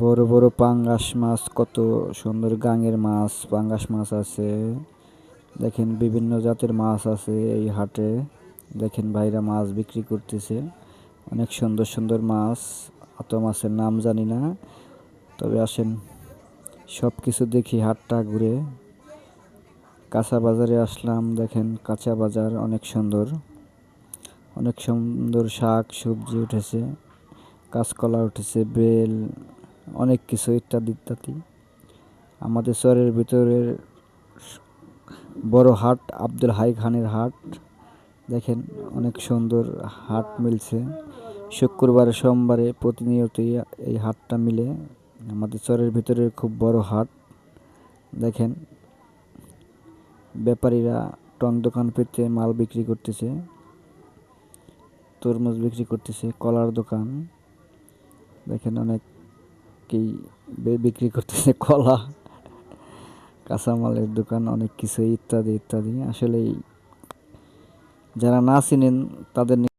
বড় বড় পাঙ্গাস মাছ, কত সুন্দর গাঙের মাছ, পাঙ্গাস মাছ আছে। দেখেন বিভিন্ন জাতের মাছ আছে এই হাটে। দেখেন ভাইরা মাছ বিক্রি করতেছে, অনেক সুন্দর সুন্দর মাছ। অত মাছের নাম জানি না, তবে আসেন সব কিছু দেখি হাটটা ঘুরে। কাঁচা বাজারে আসলাম, দেখেন কাঁচা বাজার অনেক সুন্দর, অনেক সুন্দর শাক সবজি উঠেছে, কাঁচকলা উঠেছে, বেল, অনেক কিছু ইত্যাদি ইত্যাদি। আমাদের শহরের ভিতরের বড় হাট আব্দুল হাই খানের হাট। দেখেন অনেক সুন্দর হাট মিলছে শুক্রবার সোমবারে, প্রতিনিয়তই এই হাটটা মিলে। আমাদের শহরের ভিতরের খুব বড় হাট। দেখেন ব্যাপারীরা টং দোকান পেতে মাল বিক্রি করতেছে, তরমুজ বিক্রি করতেছে, কলার দোকান। দেখেন অনেককেই বিক্রি করতেছে কলা, কাঁচামালের দোকান, অনেক কিছু ইত্যাদি ইত্যাদি। আসলে যারা না চিনেন তাদের